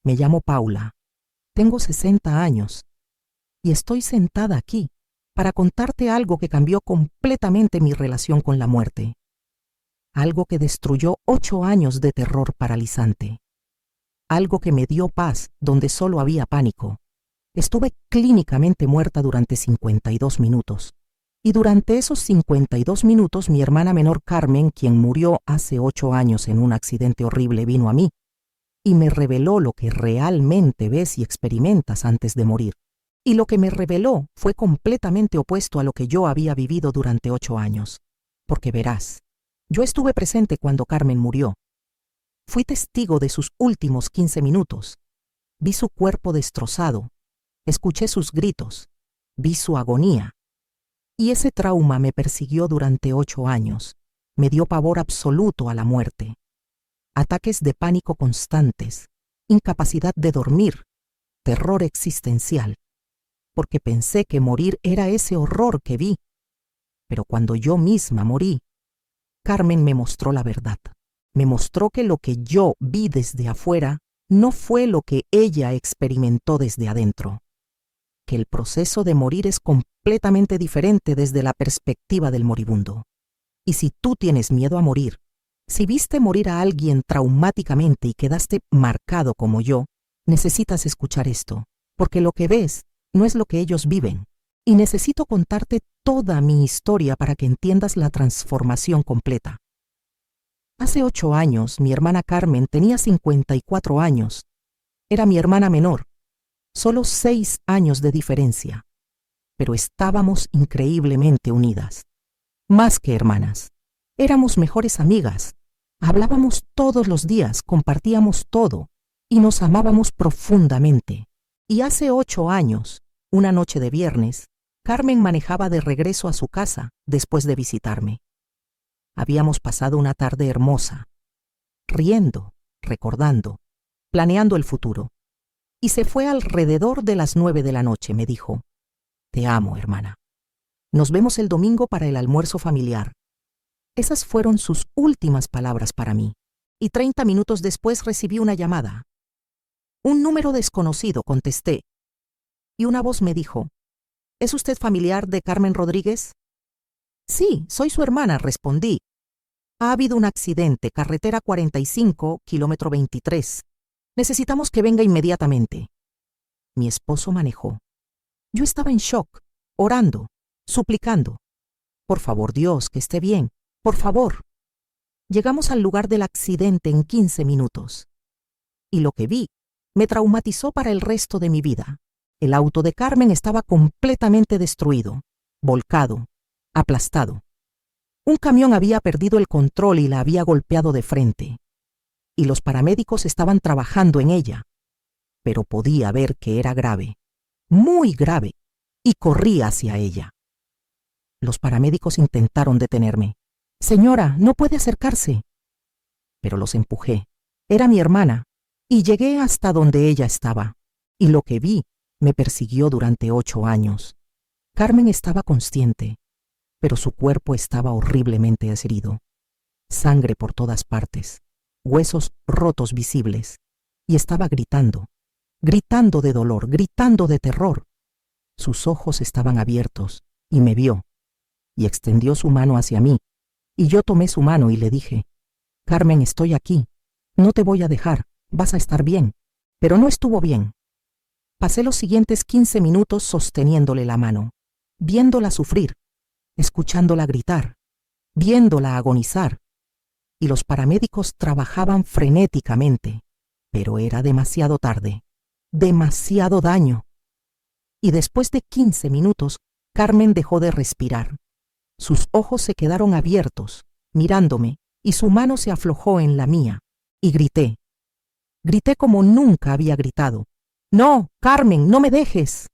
Me llamo Paula, tengo 60 años y estoy sentada aquí para contarte algo que cambió completamente mi relación con la muerte. Algo que destruyó 8 años de terror paralizante. Algo que me dio paz donde solo había pánico. Estuve clínicamente muerta durante 52 minutos. Y durante esos 52 minutos mi hermana menor Carmen, quien murió hace 8 años en un accidente horrible, vino a mí y me reveló lo que realmente ves y experimentas antes de morir. Y lo que me reveló fue completamente opuesto a lo que yo había vivido durante 8 años. Porque verás, yo estuve presente cuando Carmen murió. Fui testigo de sus últimos 15 minutos. Vi su cuerpo destrozado. Escuché sus gritos. Vi su agonía. Y ese trauma me persiguió durante 8 años. Me dio pavor absoluto a la muerte. Ataques de pánico constantes. Incapacidad de dormir. Terror existencial. Porque pensé que morir era ese horror que vi. Pero cuando yo misma morí, Carmen me mostró la verdad. Me mostró que lo que yo vi desde afuera no fue lo que ella experimentó desde adentro. Que el proceso de morir es completamente diferente desde la perspectiva del moribundo. Y si tú tienes miedo a morir, si viste morir a alguien traumáticamente y quedaste marcado como yo, necesitas escuchar esto, porque lo que ves no es lo que ellos viven. Y necesito contarte toda mi historia para que entiendas la transformación completa. Hace 8 años, mi hermana Carmen tenía 54 años. Era mi hermana menor. Solo 6 años de diferencia. Pero estábamos increíblemente unidas. Más que hermanas. Éramos mejores amigas. Hablábamos todos los días, compartíamos todo y nos amábamos profundamente. Y hace 8 años, una noche de viernes, Carmen manejaba de regreso a su casa después de visitarme. Habíamos pasado una tarde hermosa, riendo, recordando, planeando el futuro. Y se fue alrededor de las 9 de la noche, me dijo. Te amo, hermana. Nos vemos el domingo para el almuerzo familiar. Esas fueron sus últimas palabras para mí. Y 30 minutos después recibí una llamada. Un número desconocido, contesté. Y una voz me dijo, ¿es usted familiar de Carmen Rodríguez? Sí, soy su hermana, respondí. Ha habido un accidente, carretera 45, kilómetro 23. Necesitamos que venga inmediatamente. Mi esposo manejó. Yo estaba en shock, orando, suplicando. Por favor, Dios, que esté bien, por favor. Llegamos al lugar del accidente en 15 minutos. Y lo que vi me traumatizó para el resto de mi vida. El auto de Carmen estaba completamente destruido, volcado, aplastado. Un camión había perdido el control y la había golpeado de frente. Y los paramédicos estaban trabajando en ella. Pero podía ver que era grave, muy grave, y corrí hacia ella. Los paramédicos intentaron detenerme. Señora, no puede acercarse. Pero los empujé. Era mi hermana, y llegué hasta donde ella estaba. Y lo que vi me persiguió durante 8 años. Carmen estaba consciente, pero su cuerpo estaba horriblemente herido. Sangre por todas partes, huesos rotos visibles, y estaba gritando, gritando de dolor, gritando de terror. Sus ojos estaban abiertos, y me vio, y extendió su mano hacia mí, y yo tomé su mano y le dije, Carmen, estoy aquí, no te voy a dejar, vas a estar bien. Pero no estuvo bien. Pasé los siguientes 15 minutos sosteniéndole la mano, viéndola sufrir, escuchándola gritar, viéndola agonizar. Y los paramédicos trabajaban frenéticamente, pero era demasiado tarde, demasiado daño. Y después de 15 minutos, Carmen dejó de respirar. Sus ojos se quedaron abiertos, mirándome, y su mano se aflojó en la mía, y grité. Grité como nunca había gritado. «No, Carmen, no me dejes».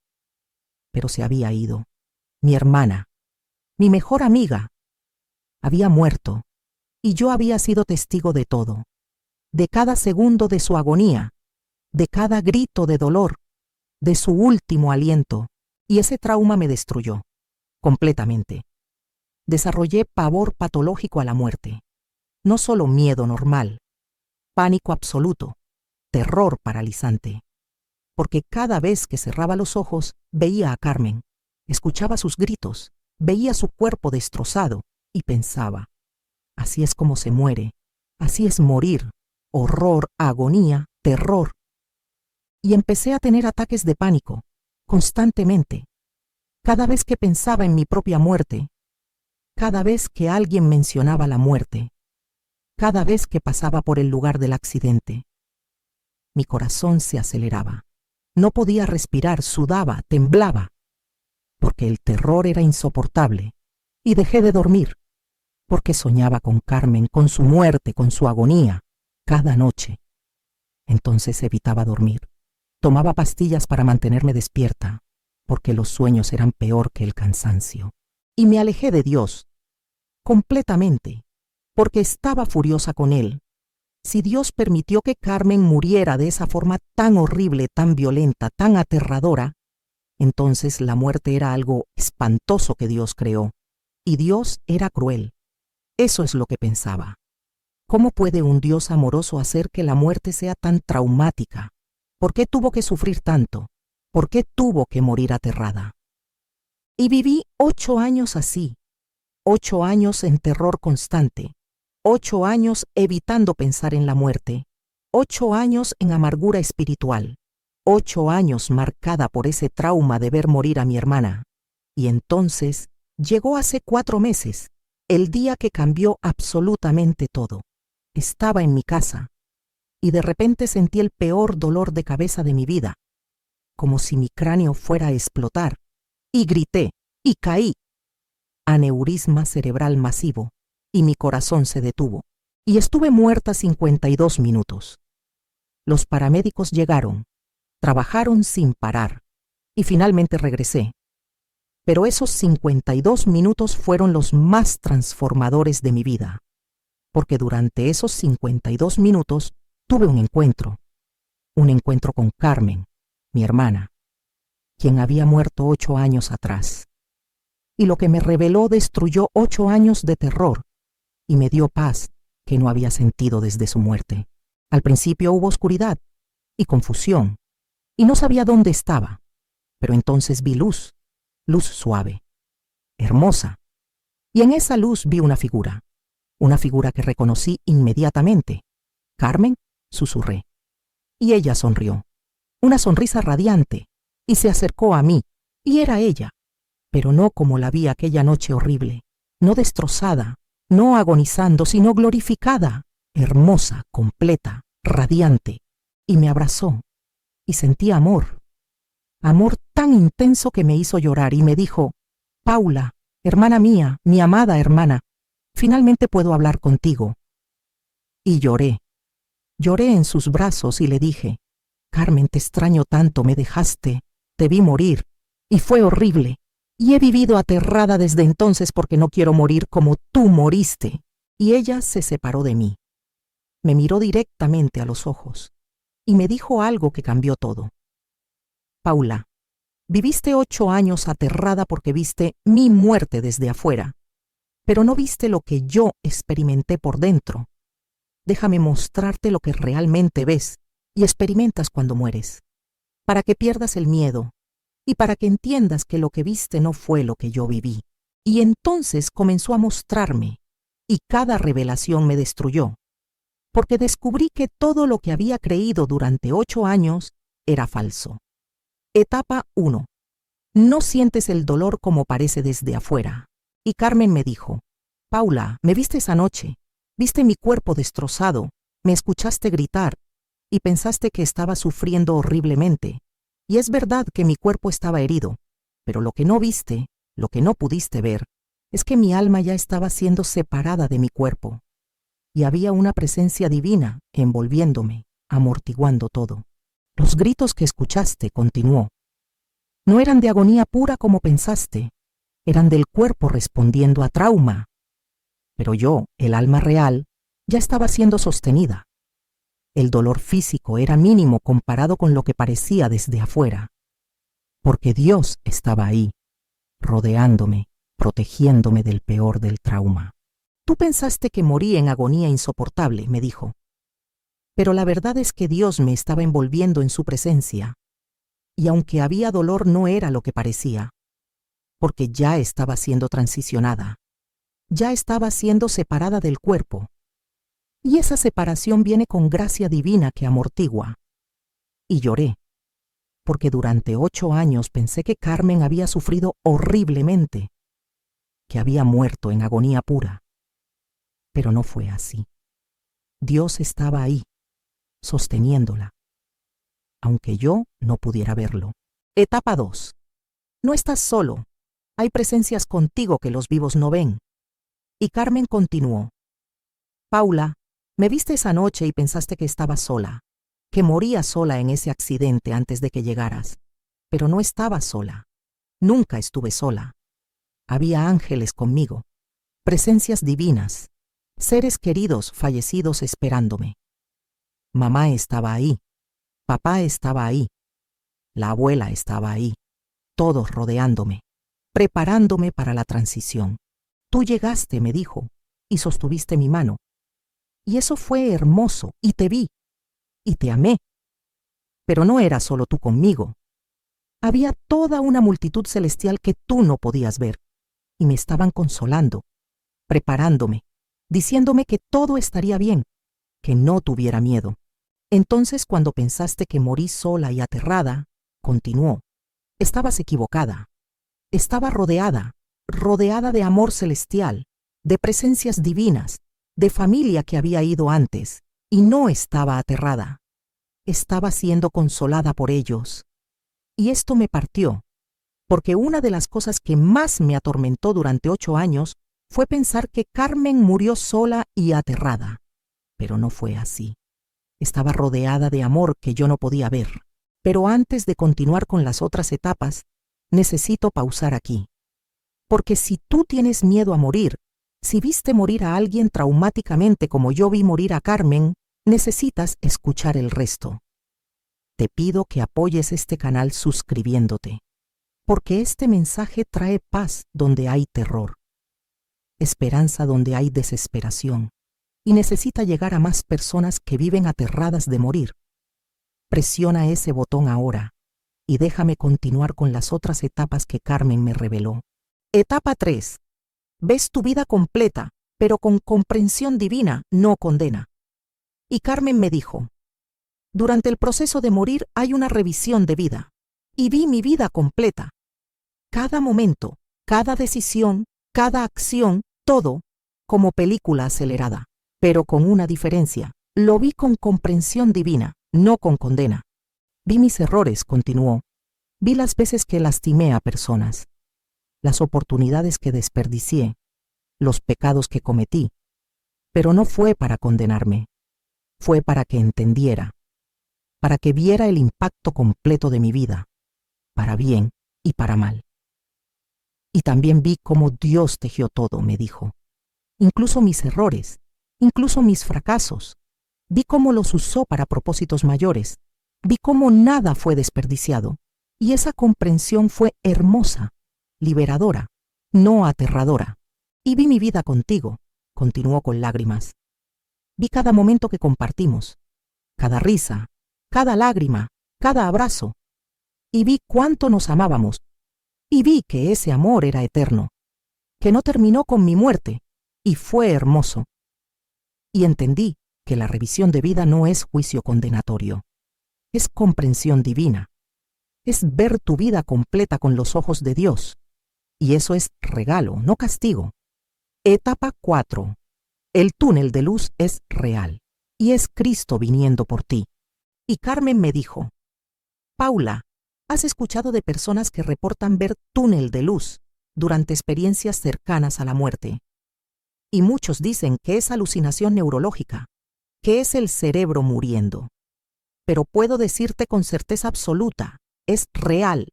Pero se había ido. Mi hermana, mi mejor amiga, había muerto, y yo había sido testigo de todo, de cada segundo de su agonía, de cada grito de dolor, de su último aliento, y ese trauma me destruyó, completamente. Desarrollé pavor patológico a la muerte, no solo miedo normal, pánico absoluto, terror paralizante, porque cada vez que cerraba los ojos veía a Carmen, escuchaba sus gritos, veía su cuerpo destrozado y pensaba, así es como se muere, así es morir, horror, agonía, terror. Y empecé a tener ataques de pánico, constantemente, cada vez que pensaba en mi propia muerte, cada vez que alguien mencionaba la muerte, cada vez que pasaba por el lugar del accidente. Mi corazón se aceleraba. No podía respirar, sudaba, temblaba, porque el terror era insoportable, y dejé de dormir, porque soñaba con Carmen, con su muerte, con su agonía, cada noche. Entonces evitaba dormir. Tomaba pastillas para mantenerme despierta, porque los sueños eran peor que el cansancio. Y me alejé de Dios, completamente, porque estaba furiosa con Él. Si Dios permitió que Carmen muriera de esa forma tan horrible, tan violenta, tan aterradora, entonces la muerte era algo espantoso que Dios creó, y Dios era cruel. Eso es lo que pensaba. ¿Cómo puede un Dios amoroso hacer que la muerte sea tan traumática? ¿Por qué tuvo que sufrir tanto? ¿Por qué tuvo que morir aterrada? Y viví 8 años así, 8 años en terror constante, 8 años evitando pensar en la muerte, 8 años en amargura espiritual, 8 años marcada por ese trauma de ver morir a mi hermana. Y entonces llegó hace 4 meses, el día que cambió absolutamente todo. Estaba en mi casa, y de repente sentí el peor dolor de cabeza de mi vida, como si mi cráneo fuera a explotar, y grité, y caí. Aneurisma cerebral masivo, y mi corazón se detuvo, y estuve muerta 52 minutos. Los paramédicos llegaron, trabajaron sin parar, y finalmente regresé. Pero esos 52 minutos fueron los más transformadores de mi vida, porque durante esos 52 minutos tuve un encuentro con Carmen, mi hermana, quien había muerto 8 años atrás. Y lo que me reveló destruyó 8 años de terror y me dio paz que no había sentido desde su muerte. Al principio hubo oscuridad y confusión, y no sabía dónde estaba, pero entonces vi luz, luz suave, hermosa, y en esa luz vi una figura que reconocí inmediatamente. Carmen, susurré, y ella sonrió, una sonrisa radiante, y se acercó a mí, y era ella, pero no como la vi aquella noche horrible, no destrozada, no agonizando, sino glorificada, hermosa, completa, radiante, y me abrazó, y sentí amor tan intenso que me hizo llorar, y me dijo, Paula, hermana mía, mi amada hermana, finalmente puedo hablar contigo. Y lloré en sus brazos y le dije, Carmen, te extraño tanto, me dejaste, te vi morir, y fue horrible. Y he vivido aterrada desde entonces porque no quiero morir como tú moriste. Y ella se separó de mí. Me miró directamente a los ojos y me dijo algo que cambió todo. Paula, viviste 8 años aterrada porque viste mi muerte desde afuera, pero no viste lo que yo experimenté por dentro. Déjame mostrarte lo que realmente ves y experimentas cuando mueres, para que pierdas el miedo, y para que entiendas que lo que viste no fue lo que yo viví. Y entonces comenzó a mostrarme, y cada revelación me destruyó, porque descubrí que todo lo que había creído durante 8 años era falso. Etapa 1. No sientes el dolor como parece desde afuera. Y Carmen me dijo, Paula, me viste esa noche, viste mi cuerpo destrozado, me escuchaste gritar, y pensaste que estaba sufriendo horriblemente. Y es verdad que mi cuerpo estaba herido, pero lo que no viste, lo que no pudiste ver, es que mi alma ya estaba siendo separada de mi cuerpo, y había una presencia divina envolviéndome, amortiguando todo. Los gritos que escuchaste, continuó, no eran de agonía pura como pensaste, eran del cuerpo respondiendo a trauma. Pero yo, el alma real, ya estaba siendo sostenida. El dolor físico era mínimo comparado con lo que parecía desde afuera, porque Dios estaba ahí, rodeándome, protegiéndome del peor del trauma. Tú pensaste que morí en agonía insoportable, me dijo. Pero la verdad es que Dios me estaba envolviendo en su presencia, y aunque había dolor no era lo que parecía, porque ya estaba siendo transicionada, ya estaba siendo separada del cuerpo, y esa separación viene con gracia divina que amortigua. Y lloré, porque durante 8 años pensé que Carmen había sufrido horriblemente, que había muerto en agonía pura. Pero no fue así. Dios estaba ahí, sosteniéndola, aunque yo no pudiera verlo. Etapa 2. No estás solo. Hay presencias contigo que los vivos no ven. Y Carmen continuó. Paula, me viste esa noche y pensaste que estaba sola, que moría sola en ese accidente antes de que llegaras. Pero no estaba sola. Nunca estuve sola. Había ángeles conmigo, presencias divinas, seres queridos fallecidos esperándome. Mamá estaba ahí, papá estaba ahí, la abuela estaba ahí, todos rodeándome, preparándome para la transición. Tú llegaste, me dijo, y sostuviste mi mano. Y eso fue hermoso, y te vi, y te amé. Pero no eras solo tú conmigo. Había toda una multitud celestial que tú no podías ver, y me estaban consolando, preparándome, diciéndome que todo estaría bien, que no tuviera miedo. Entonces, cuando pensaste que morí sola y aterrada, continuó, estabas equivocada. Estaba rodeada de amor celestial, de presencias divinas, de familia que había ido antes, y no estaba aterrada. Estaba siendo consolada por ellos. Y esto me partió, porque una de las cosas que más me atormentó durante 8 años fue pensar que Carmen murió sola y aterrada. Pero no fue así. Estaba rodeada de amor que yo no podía ver. Pero antes de continuar con las otras etapas, necesito pausar aquí. Porque si tú tienes miedo a morir, si viste morir a alguien traumáticamente como yo vi morir a Carmen, necesitas escuchar el resto. Te pido que apoyes este canal suscribiéndote, porque este mensaje trae paz donde hay terror, esperanza donde hay desesperación, y necesita llegar a más personas que viven aterradas de morir. Presiona ese botón ahora y déjame continuar con las otras etapas que Carmen me reveló. Etapa 3. Ves tu vida completa, pero con comprensión divina, no condena. Y Carmen me dijo, durante el proceso de morir hay una revisión de vida, y vi mi vida completa. Cada momento, cada decisión, cada acción, todo, como película acelerada, pero con una diferencia. Lo vi con comprensión divina, no con condena. Vi mis errores, continuó. Vi las veces que lastimé a personas, las oportunidades que desperdicié, los pecados que cometí. Pero no fue para condenarme, fue para que entendiera, para que viera el impacto completo de mi vida, para bien y para mal. Y también vi cómo Dios tejió todo, me dijo. Incluso mis errores, incluso mis fracasos. Vi cómo los usó para propósitos mayores. Vi cómo nada fue desperdiciado. Y esa comprensión fue hermosa, liberadora, no aterradora. Y vi mi vida contigo, continuó con lágrimas. Vi cada momento que compartimos, cada risa, cada lágrima, cada abrazo. Y vi cuánto nos amábamos. Y vi que ese amor era eterno, que no terminó con mi muerte, y fue hermoso. Y entendí que la revisión de vida no es juicio condenatorio, es comprensión divina, es ver tu vida completa con los ojos de Dios, y eso es regalo, no castigo. Etapa 4. El túnel de luz es real, y es Cristo viniendo por ti. Y Carmen me dijo, Paula, ¿has escuchado de personas que reportan ver túnel de luz durante experiencias cercanas a la muerte? Y muchos dicen que es alucinación neurológica, que es el cerebro muriendo. Pero puedo decirte con certeza absoluta, es real,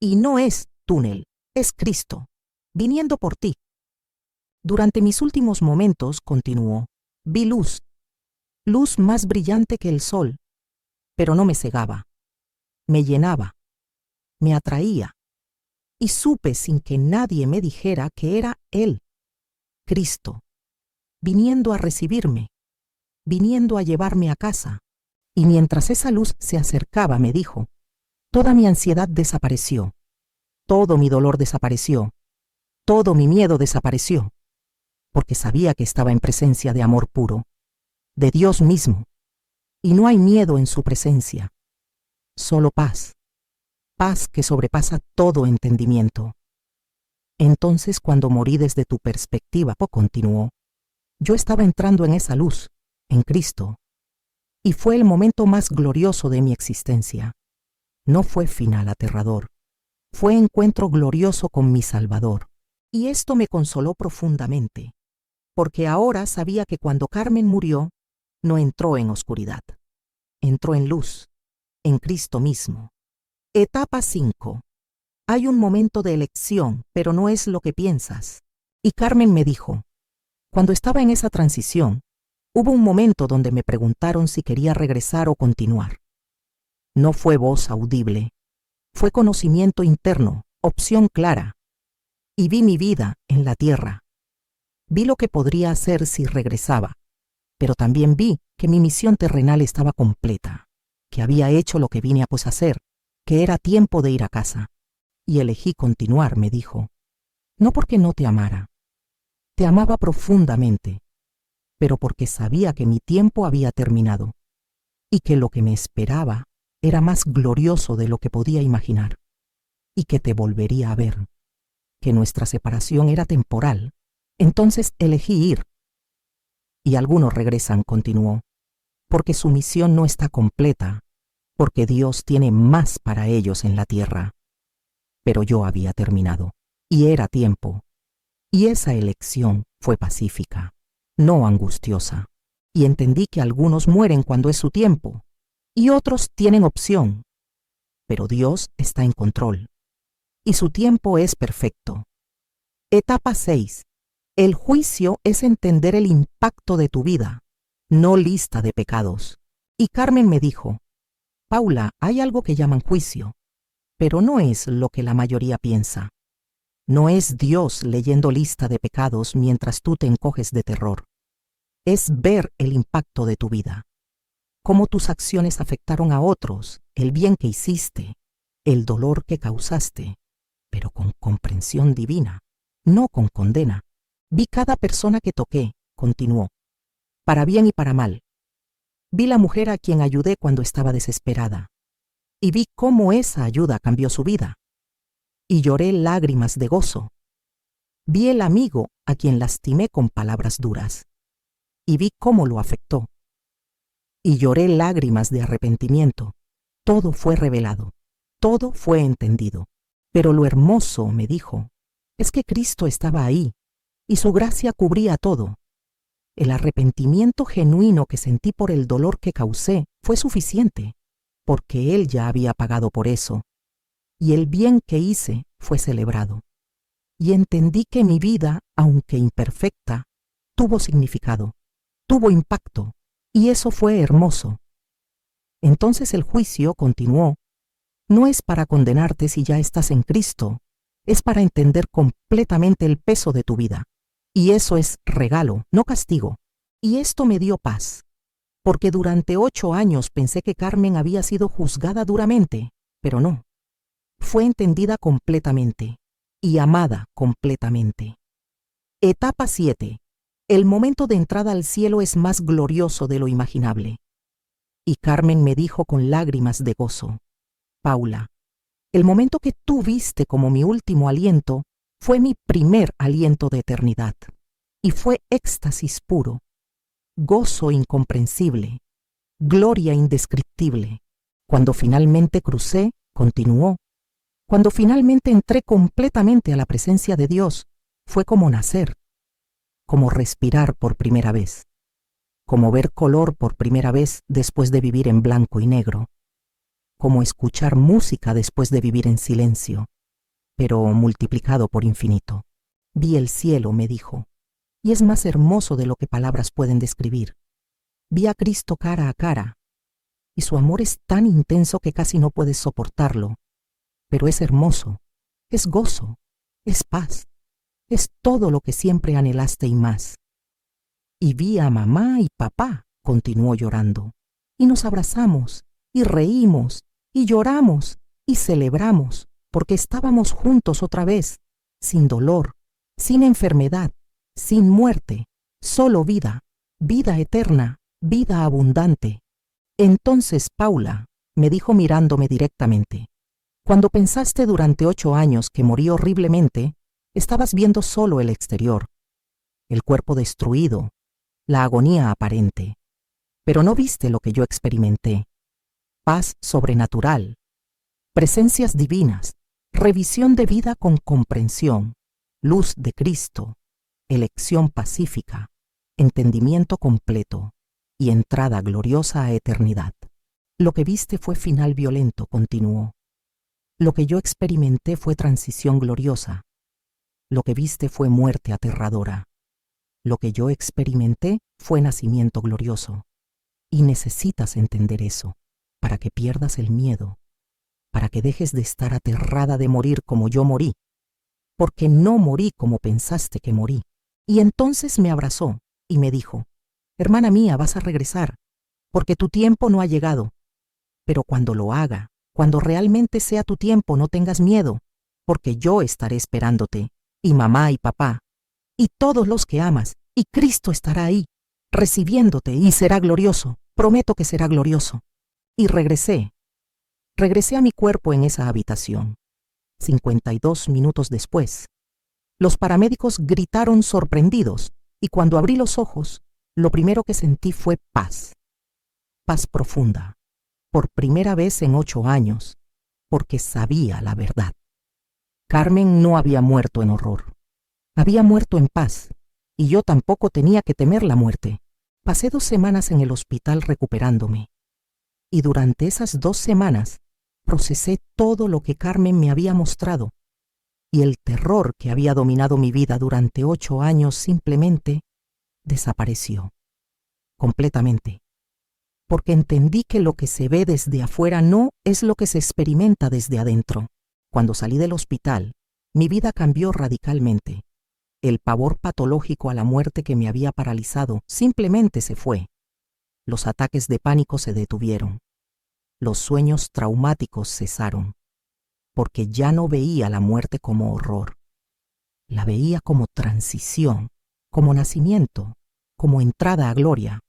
y no es túnel, es Cristo, viniendo por ti. Durante mis últimos momentos, continuó, vi luz, luz más brillante que el sol, pero no me cegaba, me llenaba, me atraía, y supe sin que nadie me dijera que era Él, Cristo, viniendo a recibirme, viniendo a llevarme a casa. Y mientras esa luz se acercaba, me dijo, toda mi ansiedad desapareció, todo mi dolor desapareció, todo mi miedo desapareció, porque sabía que estaba en presencia de amor puro, de Dios mismo, y no hay miedo en su presencia, solo paz, paz que sobrepasa todo entendimiento. Entonces, cuando morí desde tu perspectiva, continuó, yo estaba entrando en esa luz, en Cristo, y fue el momento más glorioso de mi existencia. No fue final aterrador, fue encuentro glorioso con mi Salvador. Y esto me consoló profundamente, porque ahora sabía que cuando Carmen murió, no entró en oscuridad, entró en luz, en Cristo mismo. Etapa 5. Hay un momento de elección, pero no es lo que piensas. Y Carmen me dijo, cuando estaba en esa transición, hubo un momento donde me preguntaron si quería regresar o continuar. No fue voz audible, fue conocimiento interno, opción clara. Y vi mi vida en la tierra. Vi lo que podría hacer si regresaba, pero también vi que mi misión terrenal estaba completa, que había hecho lo que vine a hacer, que era tiempo de ir a casa. Y elegí continuar, me dijo, no porque no te amara, te amaba profundamente, pero porque sabía que mi tiempo había terminado y que lo que me esperaba era más glorioso de lo que podía imaginar y que te volvería a ver, que nuestra separación era temporal. Entonces elegí ir. Y algunos regresan, continuó, porque su misión no está completa, porque Dios tiene más para ellos en la tierra. Pero yo había terminado, y era tiempo. Y esa elección fue pacífica, no angustiosa. Y entendí que algunos mueren cuando es su tiempo, y otros tienen opción. Pero Dios está en control, y su tiempo es perfecto. Etapa 6. El juicio es entender el impacto de tu vida, no lista de pecados. Y Carmen me dijo, Paula, hay algo que llaman juicio, pero no es lo que la mayoría piensa. No es Dios leyendo lista de pecados mientras tú te encoges de terror. Es ver el impacto de tu vida, cómo tus acciones afectaron a otros, el bien que hiciste, el dolor que causaste, pero con comprensión divina, no con condena. Vi cada persona que toqué, continuó, para bien y para mal. Vi la mujer a quien ayudé cuando estaba desesperada, y vi cómo esa ayuda cambió su vida. Y lloré lágrimas de gozo. Vi el amigo a quien lastimé con palabras duras, y vi cómo lo afectó. Y lloré lágrimas de arrepentimiento. Todo fue revelado, todo fue entendido. Pero lo hermoso, me dijo, es que Cristo estaba ahí, y su gracia cubría todo. El arrepentimiento genuino que sentí por el dolor que causé fue suficiente, porque Él ya había pagado por eso, y el bien que hice fue celebrado. Y entendí que mi vida, aunque imperfecta, tuvo significado, tuvo impacto, y eso fue hermoso. Entonces el juicio, continuó, no es para condenarte si ya estás en Cristo, es para entender completamente el peso de tu vida. Y eso es regalo, no castigo. Y esto me dio paz, porque durante 8 años pensé que Carmen había sido juzgada duramente, pero no. Fue entendida completamente y amada completamente. Etapa 7. El momento de entrada al cielo es más glorioso de lo imaginable. Y Carmen me dijo con lágrimas de gozo, Paula, el momento que tú viste como mi último aliento fue mi primer aliento de eternidad, y fue éxtasis puro, gozo incomprensible, gloria indescriptible. Cuando finalmente crucé, continuó, cuando finalmente entré completamente a la presencia de Dios, fue como nacer, como respirar por primera vez, como ver color por primera vez después de vivir en blanco y negro, como escuchar música después de vivir en silencio, pero multiplicado por infinito. Vi el cielo, me dijo, y es más hermoso de lo que palabras pueden describir. Vi a Cristo cara a cara, y su amor es tan intenso que casi no puedes soportarlo, pero es hermoso, es gozo, es paz, es todo lo que siempre anhelaste y más. Y vi a mamá y papá, continuó llorando, y nos abrazamos, y reímos, y lloramos, y celebramos, porque estábamos juntos otra vez, sin dolor, sin enfermedad, sin muerte, solo vida, vida eterna, vida abundante. Entonces Paula me dijo mirándome directamente: cuando pensaste durante 8 años que morí horriblemente, estabas viendo solo el exterior, el cuerpo destruido, la agonía aparente, pero no viste lo que yo experimenté: paz sobrenatural, presencias divinas, revisión de vida con comprensión, luz de Cristo, elección pacífica, entendimiento completo y entrada gloriosa a eternidad. Lo que viste fue final violento, continuó. Lo que yo experimenté fue transición gloriosa. Lo que viste fue muerte aterradora. Lo que yo experimenté fue nacimiento glorioso. Y necesitas entender eso para que pierdas el miedo, para que dejes de estar aterrada de morir como yo morí, porque no morí como pensaste que morí. Y entonces me abrazó y me dijo: hermana mía, vas a regresar, porque tu tiempo no ha llegado. Pero cuando lo haga, cuando realmente sea tu tiempo, no tengas miedo, porque yo estaré esperándote, y mamá y papá, y todos los que amas, y Cristo estará ahí, recibiéndote, y será glorioso, prometo que será glorioso. Y regresé a mi cuerpo en esa habitación. 52 minutos después, los paramédicos gritaron sorprendidos, y cuando abrí los ojos, lo primero que sentí fue paz. Paz profunda, por primera vez en 8 años, porque sabía la verdad. Carmen no había muerto en horror. Había muerto en paz, y yo tampoco tenía que temer la muerte. Pasé 2 semanas en el hospital recuperándome, y durante esas 2 semanas procesé todo lo que Carmen me había mostrado, y el terror que había dominado mi vida durante 8 años simplemente desapareció, completamente, porque entendí que lo que se ve desde afuera no es lo que se experimenta desde adentro. Cuando salí del hospital, mi vida cambió radicalmente. El pavor patológico a la muerte que me había paralizado simplemente se fue. Los ataques de pánico se detuvieron. Los sueños traumáticos cesaron, porque ya no veía la muerte como horror. La veía como transición, como nacimiento, como entrada a gloria.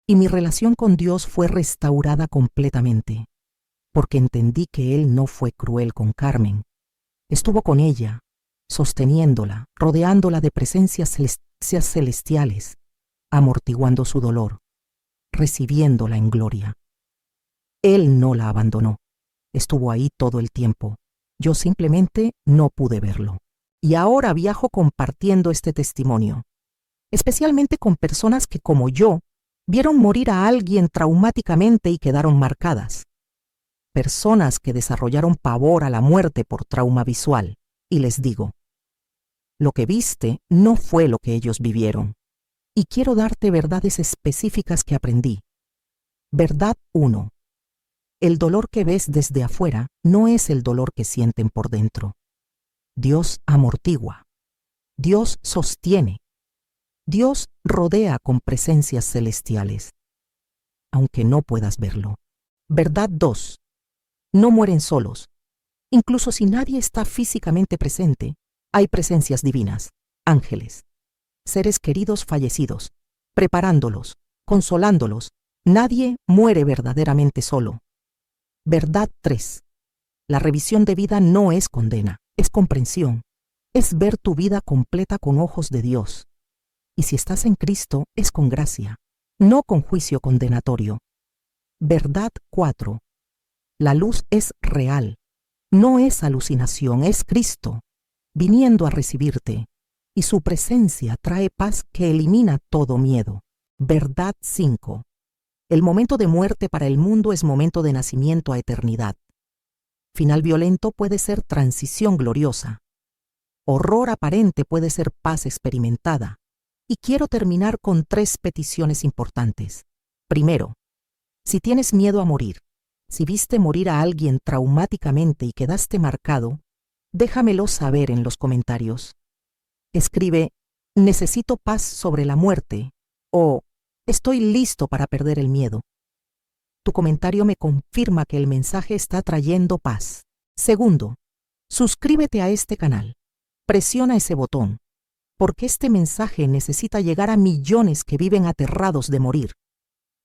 Y mi relación con Dios fue restaurada completamente, porque entendí que Él no fue cruel con Carmen. Estuvo con ella, sosteniéndola, rodeándola de presencias celestiales, amortiguando su dolor, recibiéndola en gloria. Él no la abandonó, estuvo ahí todo el tiempo. Yo simplemente no pude verlo. Y ahora viajo compartiendo este testimonio, especialmente con personas que, como yo, vieron morir a alguien traumáticamente y quedaron marcadas. Personas que desarrollaron pavor a la muerte por trauma visual. Y les digo, lo que viste no fue lo que ellos vivieron. Y quiero darte verdades específicas que aprendí. Verdad 1. El dolor que ves desde afuera no es el dolor que sienten por dentro. Dios amortigua. Dios sostiene. Dios rodea con presencias celestiales, aunque no puedas verlo. Verdad 2. No mueren solos. Incluso si nadie está físicamente presente, hay presencias divinas, ángeles, seres queridos fallecidos, preparándolos, consolándolos. Nadie muere verdaderamente solo. Verdad 3. La revisión de vida no es condena, es comprensión. Es ver tu vida completa con ojos de Dios. Y si estás en Cristo, es con gracia, no con juicio condenatorio. Verdad 4. La luz es real. No es alucinación, es Cristo, viniendo a recibirte, y su presencia trae paz que elimina todo miedo. Verdad 5. El momento de muerte para el mundo es momento de nacimiento a eternidad. Final violento puede ser transición gloriosa. Horror aparente puede ser paz experimentada. Y quiero terminar con 3 peticiones importantes. Primero, si tienes miedo a morir, si viste morir a alguien traumáticamente y quedaste marcado, déjamelo saber en los comentarios. Escribe: necesito paz sobre la muerte, o Estoy listo para perder el miedo. Tu comentario me confirma que el mensaje está trayendo paz. Segundo, suscríbete a este canal. Presiona ese botón, porque este mensaje necesita llegar a millones que viven aterrados de morir,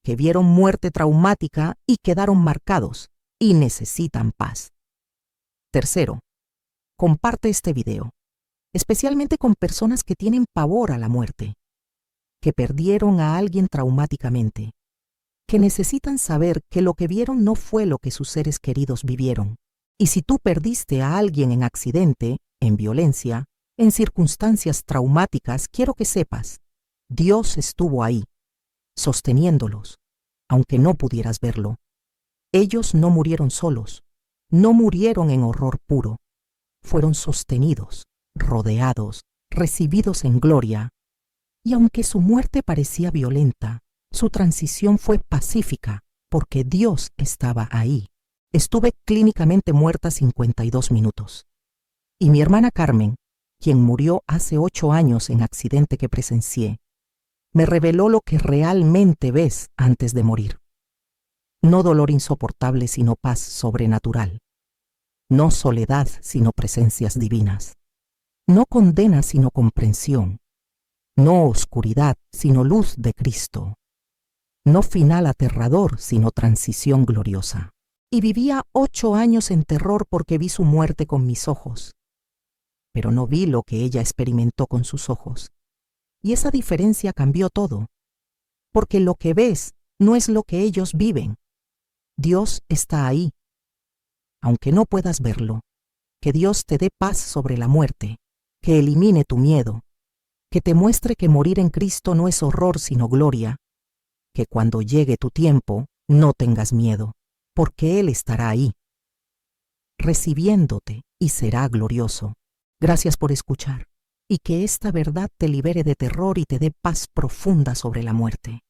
que vieron muerte traumática y quedaron marcados y necesitan paz. Tercero, comparte este video, especialmente con personas que tienen pavor a la muerte, que perdieron a alguien traumáticamente, que necesitan saber que lo que vieron no fue lo que sus seres queridos vivieron. Y si tú perdiste a alguien en accidente, en violencia, en circunstancias traumáticas, quiero que sepas, Dios estuvo ahí, sosteniéndolos, aunque no pudieras verlo. Ellos no murieron solos, no murieron en horror puro, fueron sostenidos, rodeados, recibidos en gloria. Y aunque su muerte parecía violenta, su transición fue pacífica, porque Dios estaba ahí. Estuve clínicamente muerta 52 minutos. Y mi hermana Carmen, quien murió hace 8 años en accidente que presencié, me reveló lo que realmente ves antes de morir. No dolor insoportable, sino paz sobrenatural. No soledad, sino presencias divinas. No condena, sino comprensión. No oscuridad, sino luz de Cristo. No final aterrador, sino transición gloriosa. Y vivía 8 años en terror porque vi su muerte con mis ojos. Pero no vi lo que ella experimentó con sus ojos. Y esa diferencia cambió todo. Porque lo que ves no es lo que ellos viven. Dios está ahí. Aunque no puedas verlo, que Dios te dé paz sobre la muerte, que elimine tu miedo, que te muestre que morir en Cristo no es horror sino gloria, que cuando llegue tu tiempo no tengas miedo, porque Él estará ahí, recibiéndote y será glorioso. Gracias por escuchar, y que esta verdad te libere de terror y te dé paz profunda sobre la muerte.